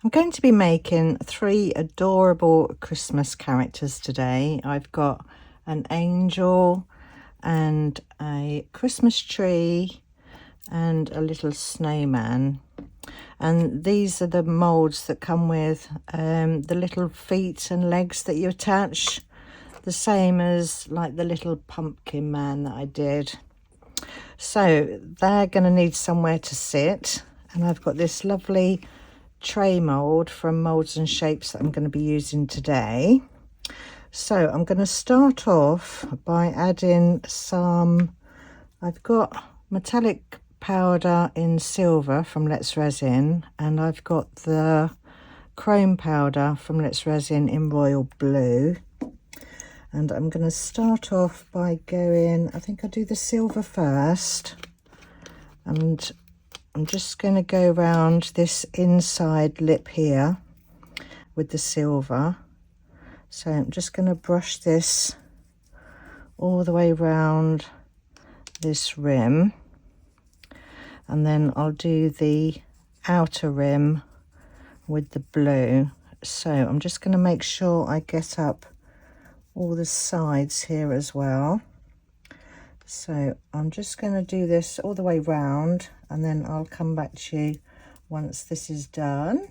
I'm going to be making 3 adorable Christmas characters today. I've got an angel and a Christmas tree and a little snowman. And these are the moulds that come with the little feet and legs that you attach, the same as like the little pumpkin man that I did. So they're going to need somewhere to sit, and I've got this lovely tray mould from Moulds and Shapes that I'm going to be using today. So I'm going to start off by adding some, I've got metallic powder in silver from Let's Resin, and I've got the chrome powder from Let's Resin in royal blue. And I'm going to start off by going, I think I'll do the silver first, and I'm just going to go around this inside lip here with the silver. So I'm just going to brush this all the way around this rim, and then I'll do the outer rim with the blue. So I'm just going to make sure I get up all the sides here as well. So I'm just going to do this all the way round, and then I'll come back to you once this is done.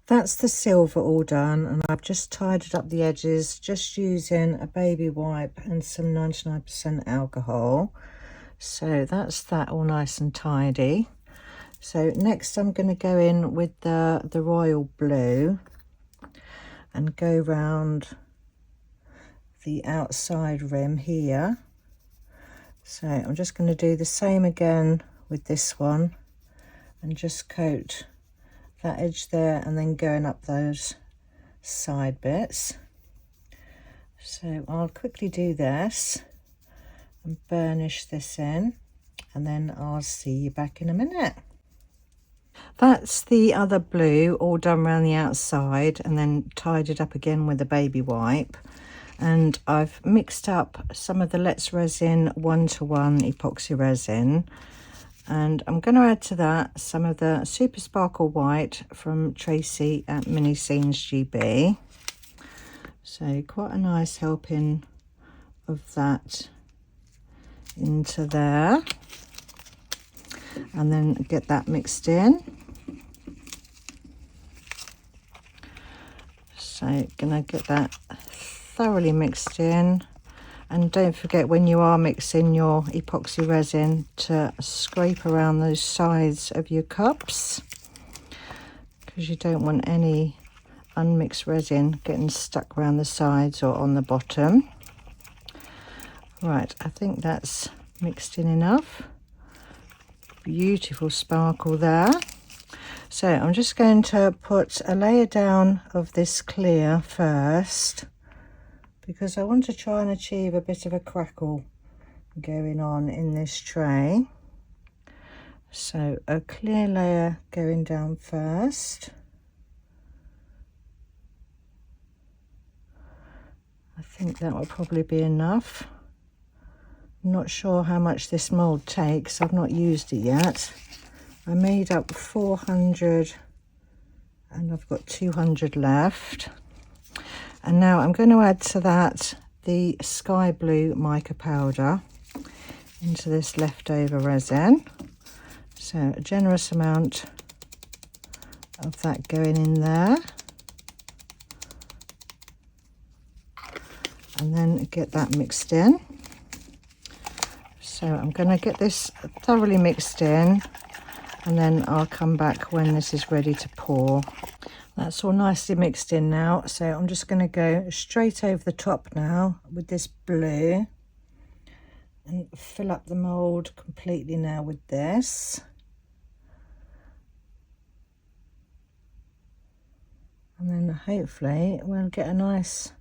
That's the silver all done, and I've just tidied up the edges just using a baby wipe and some 99% alcohol. So that's that all nice and tidy. So next I'm going to go in with the royal blue and go round the outside rim here. So I'm just going to do the same again with this one and just coat that edge there, and then going up those side bits. So I'll quickly do this and burnish this in, and then I'll see you back in a minute. That's the other blue all done around the outside and then tied it up again with a baby wipe. And I've mixed up some of the Let's Resin 1:1 epoxy resin, and I'm going to add to that some of the Super Sparkle White from Tracy at Mini Scenes GB. So quite a nice helping of that into there, and then get that mixed in. So gonna get that thoroughly mixed in, and don't forget when you are mixing your epoxy resin to scrape around those sides of your cups, because you don't want any unmixed resin getting stuck around the sides or on the bottom. Right, I think that's mixed in enough. Beautiful sparkle there. So I'm just going to put a layer down of this clear first, because I want to try and achieve a bit of a crackle going on in this tray. So a clear layer going down first. I think that will probably be enough. I'm not sure how much this mould takes. I've not used it yet. I made up 400 and I've got 200 left. And now I'm going to add to that the sky blue mica powder into this leftover resin. So a generous amount of that going in there. And then get that mixed in. So I'm going to get this thoroughly mixed in, and then I'll come back when this is ready to pour. That's all nicely mixed in now, so I'm just going to go straight over the top now with this blue and fill up the mould completely now with this. And then hopefully we'll get a nice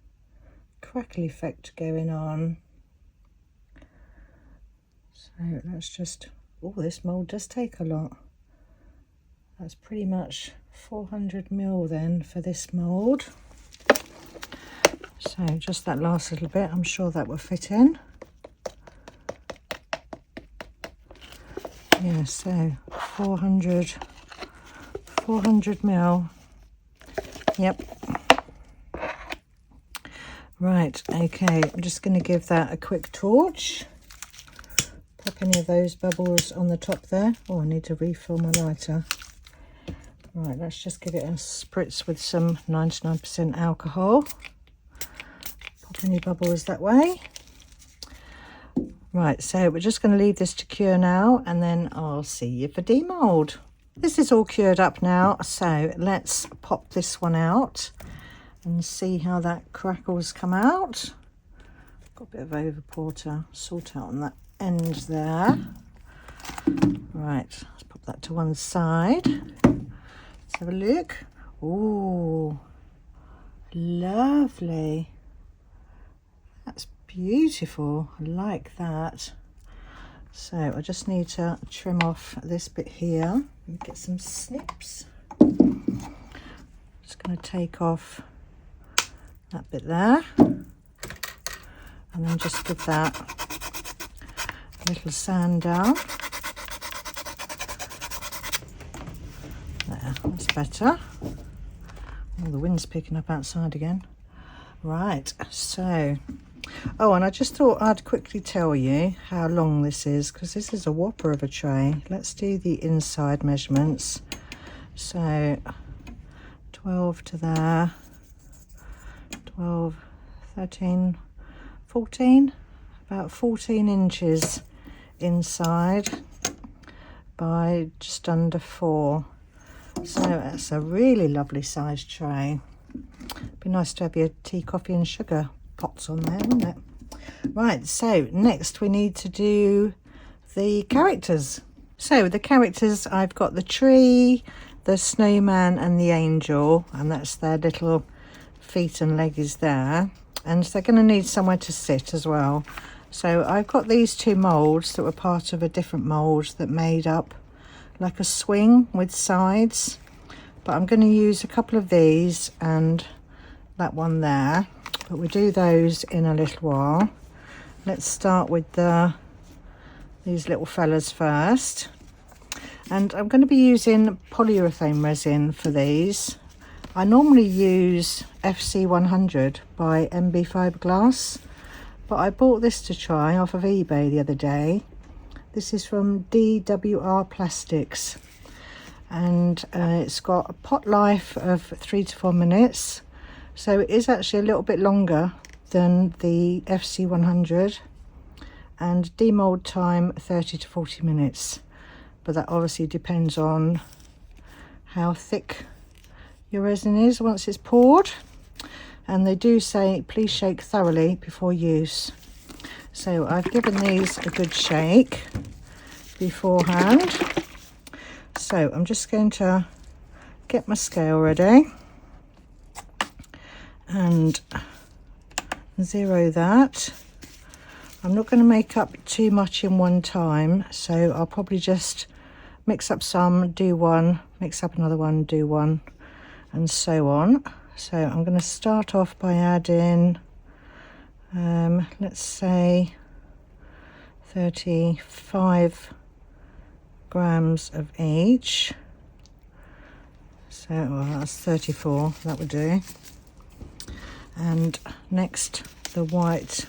crackle effect going on. So let's just, oh, this mould does take a lot. That's pretty much 400 ml then for this mould. So just that last little bit, I'm sure that will fit in. Yeah, so 400 400 ml. Yep. Right, okay, I'm just going to give that a quick torch. Pop any of those bubbles on the top there. Oh, I need to refill my lighter. Right, let's just give it a spritz with some 99% alcohol. Pop any bubbles that way. Right, so we're just going to leave this to cure now, and then I'll see you for demold. This is all cured up now, so let's pop this one out and see how that crackles come out. Got a bit of overpour to sort out on that end there. Right, let's pop that to one side. Let's have a look. Oh, lovely. That's beautiful. I like that. So I just need to trim off this bit here and get some snips. Just going to take off that bit there, and then just give that a little sand down. There, that's better. Oh, the wind's picking up outside again. Right, so, oh, and I just thought I'd quickly tell you how long this is, because this is a whopper of a tray. Let's do the inside measurements. So 12 to there, 12, 13, 14, about 14 inches inside by just under 4. So that's a really lovely sized tray. Be nice to have your tea, coffee and sugar pots on there, wouldn't it? Right, so next we need to do the characters. So the characters, I've got the tree, the snowman and the angel, and that's their little feet and legs there, and they're going to need somewhere to sit as well. So I've got these two moulds that were part of a different mould that made up like a swing with sides, but I'm going to use a couple of these and that one there, but we'll do those in a little while. Let's start with these little fellas first, and I'm going to be using polyurethane resin for these. I normally use FC100 by MB Fiberglass, but I bought this to try off of eBay the other day. This is from DWR Plastics, and it's got a pot life of 3 to 4 minutes, so it is actually a little bit longer than the FC100, and demold time 30 to 40 minutes, but that obviously depends on how thick your resin is once it's poured, and they do say please shake thoroughly before use. So I've given these a good shake beforehand. So I'm just going to get my scale ready and zero that. I'm not going to make up too much in one time, so I'll probably just mix up some, do one, mix up another one, do one, and so on. So I'm going to start off by adding let's say 35 grams of each. So well, that's 34, that would do. And next the white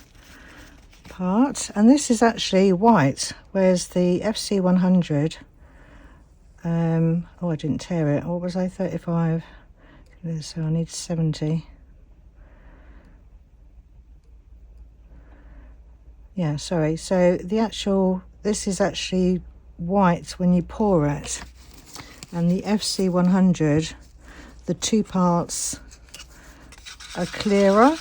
part, and this is actually white, whereas the FC100 oh, I didn't tear it. What was I, 35? So I need 70. Yeah, sorry. So the actual, this is actually white when you pour it, and the FC100, the two parts are clearer,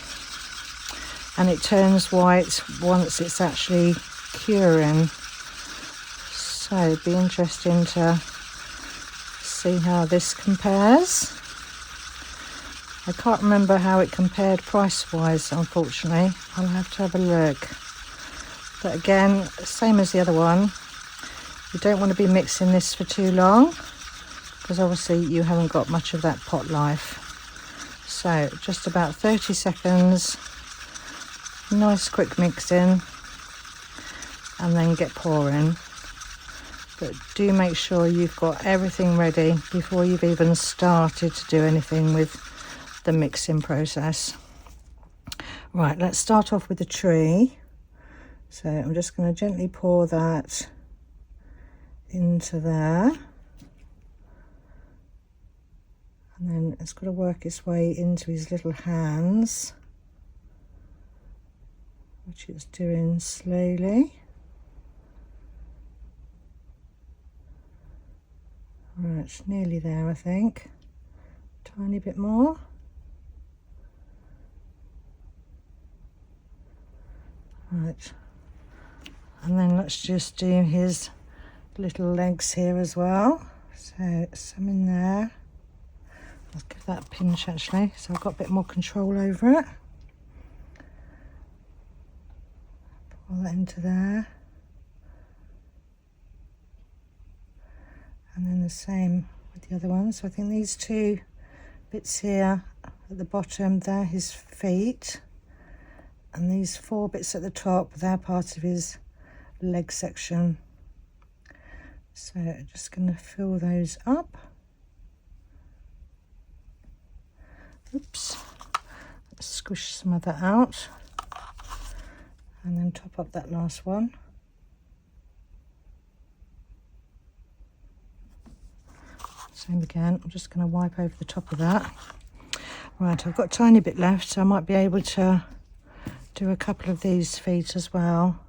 and it turns white once it's actually curing. So it'd be interesting to see how this compares. I can't remember how it compared price wise, unfortunately. I'll have to have a look. But again, same as the other one, you don't want to be mixing this for too long, because obviously you haven't got much of that pot life. So just about 30 seconds, nice quick mix in, and then get pouring. but do make sure you've got everything ready before you've even started to do anything with the mixing process. Right, let's start off with the tree. So I'm just going to gently pour that into there, and then it's got to work its way into his little hands, which it's doing slowly. Right, nearly there, I think. Tiny bit more. Right, and then let's just do his little legs here as well. So some in there. I'll give that a pinch actually, so I've got a bit more control over it. Pour that into there. And then the same with the other one. So I think these two bits here at the bottom, they're his feet. And these 4 bits at the top, they're part of his leg section. So I'm just going to fill those up. Oops. Let's squish some of that out. And then top up that last one. Same again. I'm just going to wipe over the top of that. Right, I've got a tiny bit left, so I might be able to do a couple of these feet as well.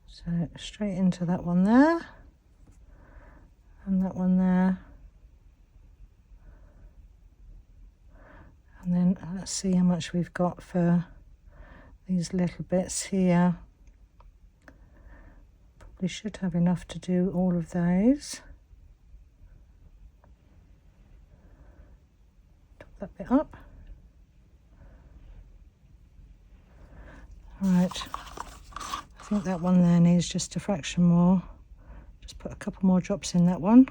So straight into that one there, and that one there, and then let's see how much we've got for these little bits here. Probably should have enough to do all of those. Top that bit up. Right, I think that one there needs just a fraction more. Just put a couple more drops in that one,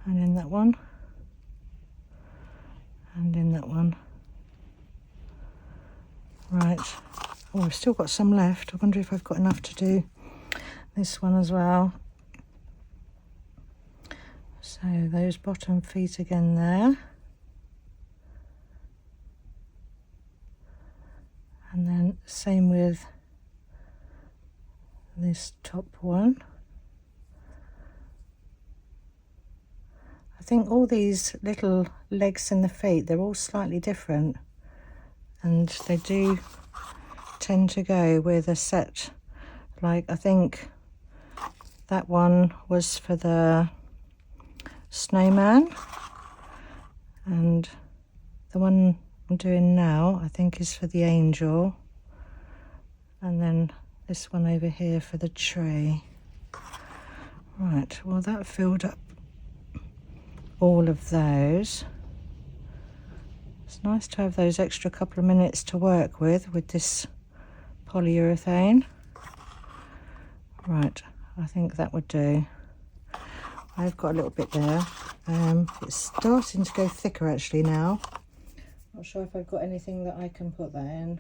and in that one, and in that one. Right, oh, I've still got some left. I wonder if I've got enough to do this one as well. So those bottom feet again there. And then same with this top one. I think all these little legs and the feet, they're all slightly different, and they do tend to go with a set. Like I think that one was for the snowman, and the one I'm doing now I think is for the angel, and then this one over here for the tree. Right, well that filled up all of those. It's nice to have those extra couple of minutes to work with this polyurethane. Right, I think that would do. I've got a little bit there. It's starting to go thicker actually now. Not sure if I've got anything that I can put that in.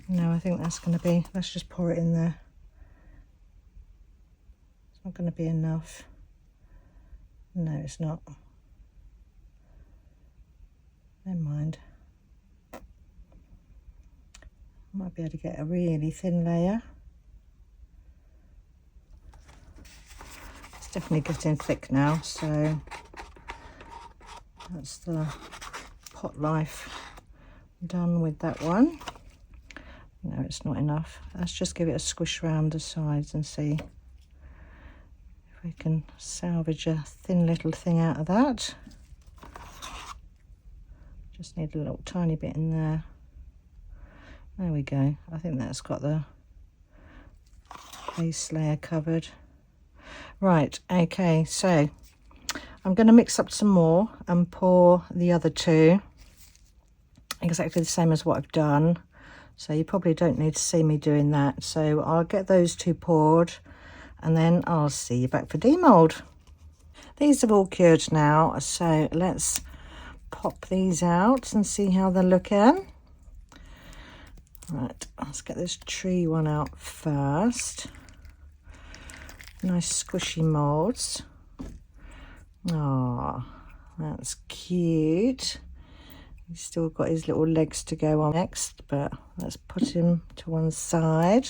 No, I think that's going to be, let's just pour it in there. It's not going to be enough. No, it's not. Never mind. Might be able to get a really thin layer. It's definitely getting thick now, so that's the pot life done with that one. No, it's not enough. Let's just give it a squish round the sides and see if we can salvage a thin little thing out of that. Just need a little tiny bit in there. There we go. I think that's got the base layer covered. Right, okay, so I'm going to mix up some more and pour the other two exactly the same as what I've done. So you probably don't need to see me doing that. So I'll get those two poured and then I'll see you back for demold. These have all cured now, so let's pop these out and see how they're looking. Right, let's get this tree one out first. Nice squishy moulds. Oh, that's cute. He's still got his little legs to go on next, but let's put him to one side.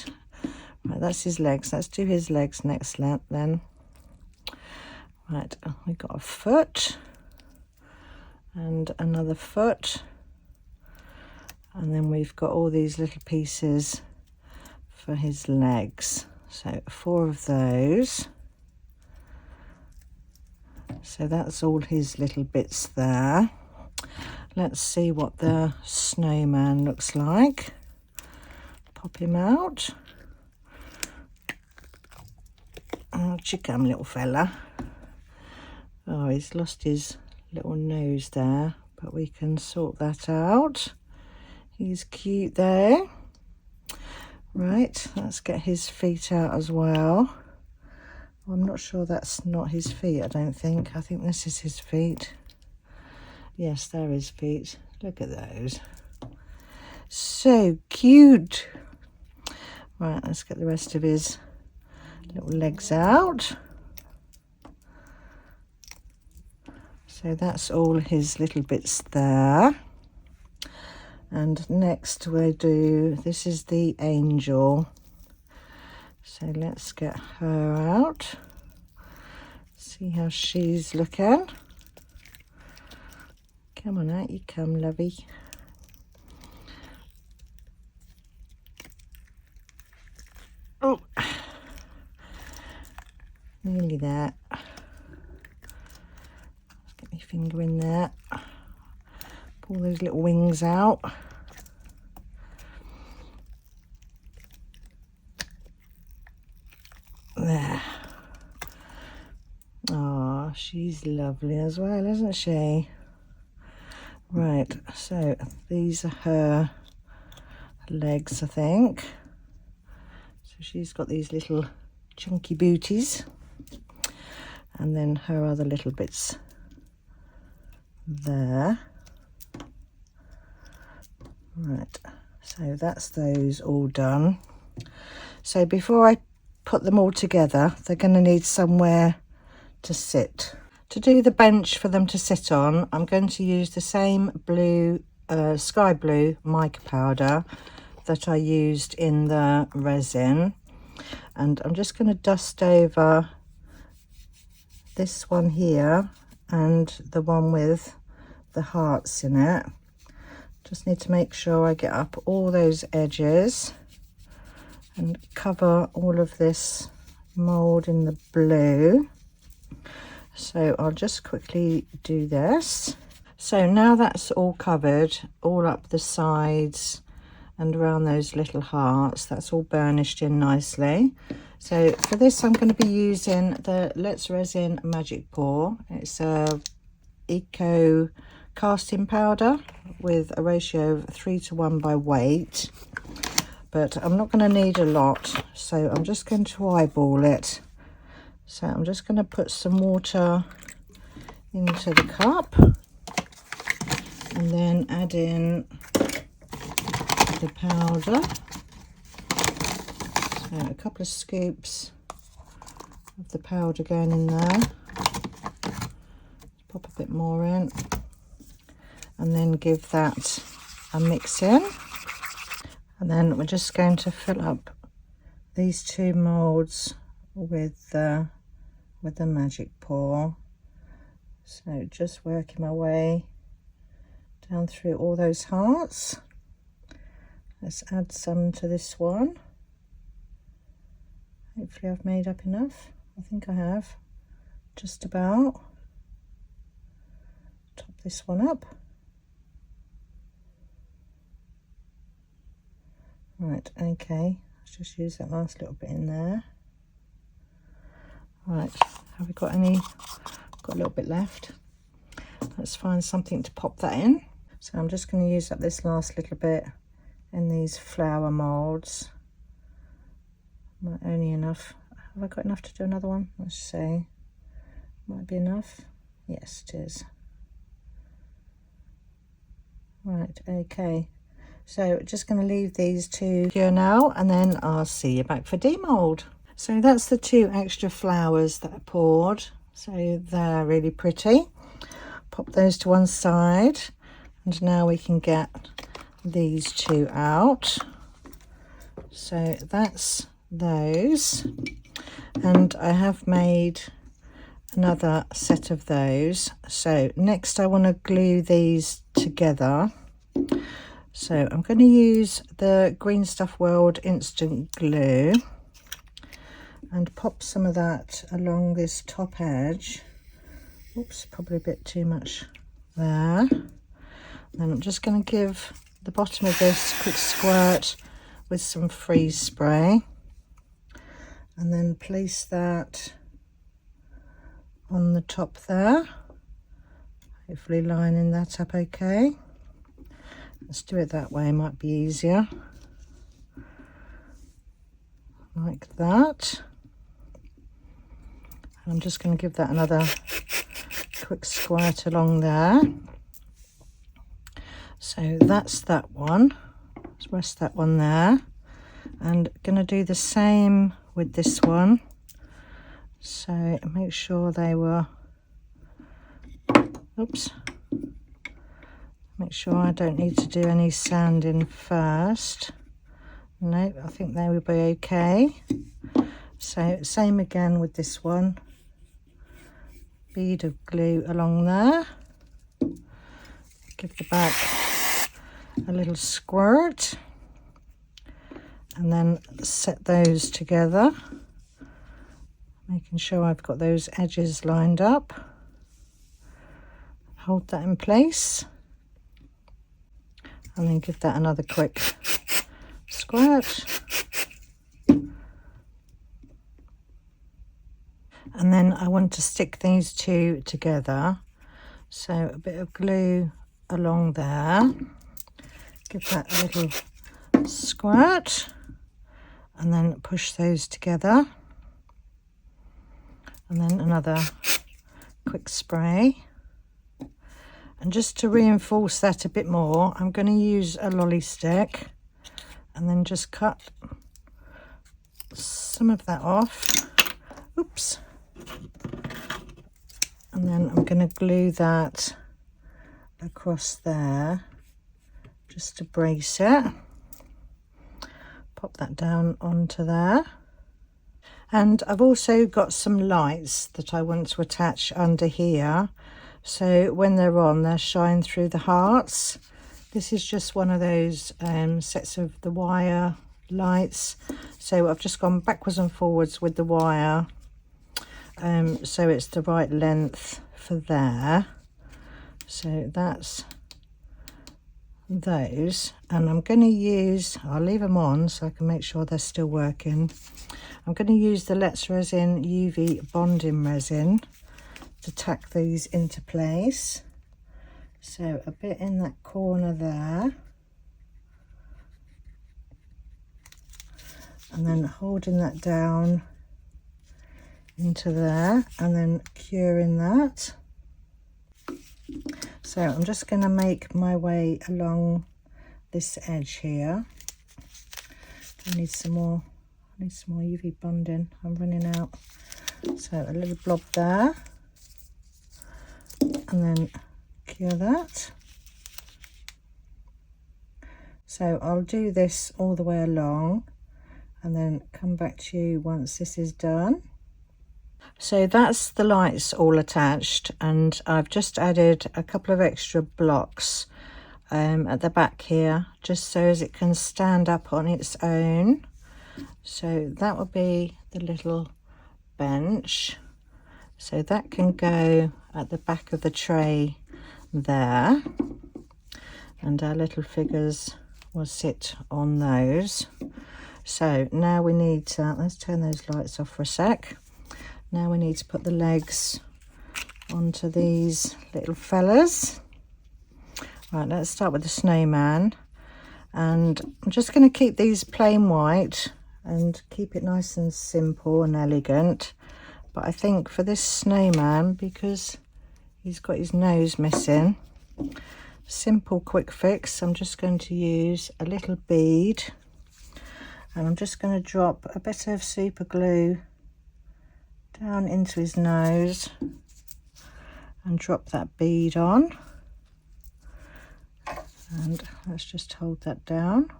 Right, that's his legs. Let's do his legs next then. Right, we've got a foot and another foot. And then we've got all these little pieces for his legs. So 4 of those. So that's all his little bits there. Let's see what the snowman looks like. Pop him out. Out you come, little fella. Oh, he's lost his little nose there, but we can sort that out. He's cute there. Right, let's get his feet out as well. I'm not sure that's not his feet, I don't think. I think this is his feet. Yes, they're his feet. Look at those. So cute. Right, let's get the rest of his little legs out. So that's all his little bits there. And next we do, this is the angel. So let's get her out. See how she's looking. Come on out, you come, lovey. Oh, nearly there. Let's get my finger in there. Pull those little wings out. There. Oh, she's lovely as well, isn't she? Right, so these are her legs, I think. So she's got these little chunky booties, and then her other little bits there. Right, so that's those all done. So before I put them all together, they're going to need somewhere to sit. To do the bench for them to sit on, I'm going to use the same blue, sky blue mica powder that I used in the resin. And I'm just going to dust over this one here and the one with the hearts in it. Just need to make sure I get up all those edges and cover all of this mould in the blue. So I'll just quickly do this. So now that's all covered, all up the sides and around those little hearts, that's all burnished in nicely. So for this I'm going to be using the Let's Resin Magic Pour. It's a eco casting powder with a ratio of 3:1 by weight, but I'm not going to need a lot, so I'm just going to eyeball it. So I'm just going to put some water into the cup and then add in the powder. So a couple of scoops of the powder going in there. Pop a bit more in and then give that a mix in. And then we're just going to fill up these 2 moulds with the magic pour. So just working my way down through all those hearts. Let's add some to this one. Hopefully I've made up enough. I think I have, just about. Top this one up. Right, okay, let's just use that last little bit in there. Right, have we got any? Got a little bit left. Let's find something to pop that in. So I'm just going to use up this last little bit in these flower moulds. Not only enough. Have I got enough to do another one? Let's see. Might be enough. Yes, it is. Right, okay. So just going to leave these two here now, and then I'll see you back for demold. So that's the 2 extra flowers that I poured. So they're really pretty. Pop those to one side, and now we can get these 2 out. So that's those, and I have made another set of those. So next I want to glue these together. So I'm going to use the Green Stuff World instant glue and pop some of that along this top edge. Oops, probably a bit too much there. Then I'm just going to give the bottom of this a quick squirt with some freeze spray, and then place that on the top there, hopefully lining that up okay. Let's do it that way, might be easier, like that. And I'm just going to give that another quick squirt along there. So that's that one. Let's rest that one there, and going to do the same with this one. So make sure they were, oops, make sure I don't need to do any sanding first. No, I think they will be okay. So same again with this one, bead of glue along there, give the back a little squirt, and then set those together, making sure I've got those edges lined up. Hold that in place, and then give that another quick squirt. And then I want to stick these 2 together, so a bit of glue along there, give that a little squirt, and then push those together, and then another quick spray. And just to reinforce that a bit more, I'm going to use a lolly stick and then just cut some of that off. Oops. And then I'm going to glue that across there just to brace it. Pop that down onto there. And I've also got some lights that I want to attach under here, so when they're on, they'll shine through the hearts. This is just one of those sets of the wire lights, so I've just gone backwards and forwards with the wire, so it's the right length for there. So that's those, and I'm going to use, I'll leave them on so I can make sure they're still working. I'm going to use the Let's Resin UV bonding resin to tack these into place. So a bit in that corner there, and then holding that down into there, and then curing that. So I'm just going to make my way along this edge here. I need some more UV bonding, I'm running out. So a little blob there, and then cure that. So I'll do this all the way along and then come back to you once this is done. So that's the lights all attached, and I've just added a couple of extra blocks at the back here, just so as it can stand up on its own. So that will be the little bench, so that can go at the back of the tray there, and our little figures will sit on those. So now we need to, let's turn those lights off for a sec. Now we need to put the legs onto these little fellas. Right, let's start with the snowman, and I'm just going to keep these plain white and keep it nice and simple and elegant. But I think for this snowman, because he's got his nose missing, simple quick fix. I'm just going to use a little bead, and I'm just going to drop a bit of super glue down into his nose and drop that bead on. And let's just hold that down.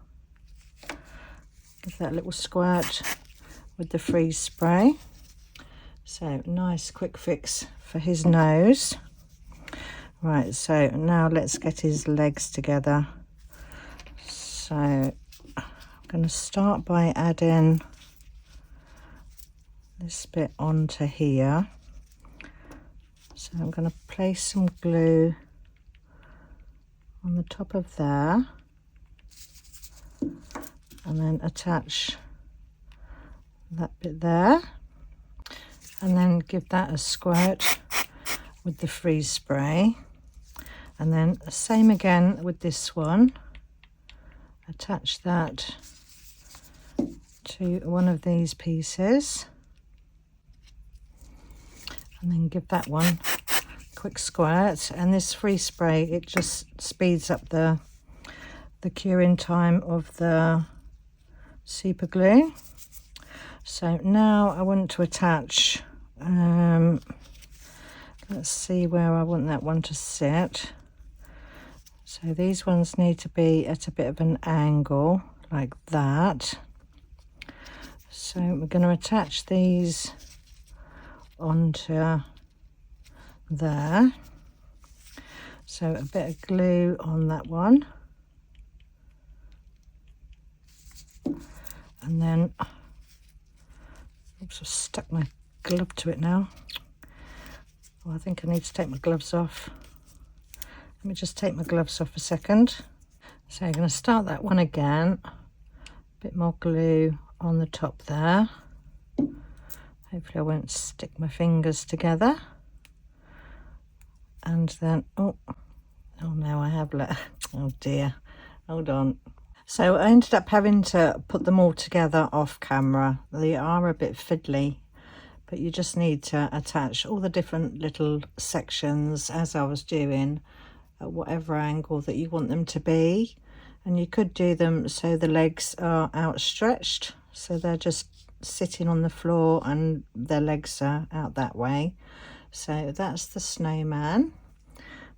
Give that a little squirt with the freeze spray. So nice quick fix for his nose. Right, so now let's get his legs together. So I'm going to start by adding this bit onto here. So I'm going to place some glue on the top of there, and then attach that bit there, and then give that a squirt with the freeze spray. And then same again with this one, attach that to one of these pieces, and then give that one a quick squirt. And this freeze spray, it just speeds up the curing time of the super glue. So now I want to attach, let's see where I want that one to sit. So these ones need to be at a bit of an angle like that. So we're going to attach these onto there. So a bit of glue on that one. And then, oops, I've stuck my glove to it now. Well, I think I need to take my gloves off. Let me just take my gloves off a second. So I'm going to start that one again. A bit more glue on the top there. Hopefully I won't stick my fingers together. And then, oh no, I have oh dear, hold on. So I ended up having to put them all together off camera. They are a bit fiddly, but you just need to attach all the different little sections as I was doing at whatever angle that you want them to be. And you could do them so the legs are outstretched, so they're just sitting on the floor and their legs are out that way. So that's the snowman.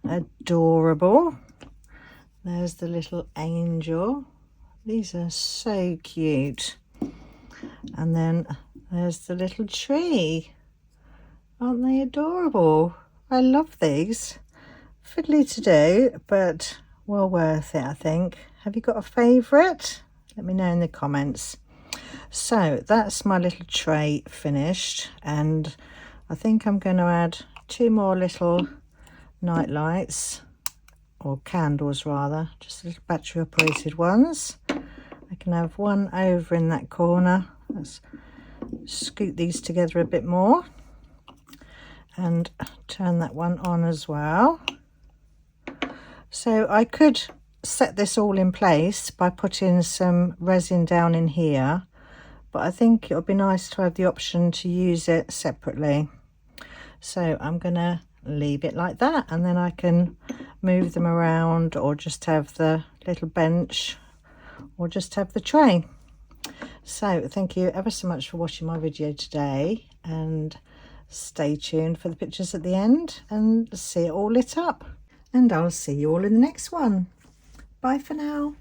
Adorable. There's the little angel. These are so cute. And then there's the little tree. Aren't they adorable? I love these. Fiddly to do, but well worth it, I think. Have you got a favourite? Let me know in the comments. So that's my little tray finished, and I think I'm going to add 2 more little night lights, or candles rather, just little battery operated ones. I can have one over in that corner. Let's scoot these together a bit more and turn that one on as well. So I could set this all in place by putting some resin down in here, but I think it would be nice to have the option to use it separately. So I'm going to leave it like that, and then I can move them around, or just have the little bench, or just have the tray. So thank you ever so much for watching my video today, and stay tuned for the pictures at the end and see it all lit up. And I'll see you all in the next one. Bye for now.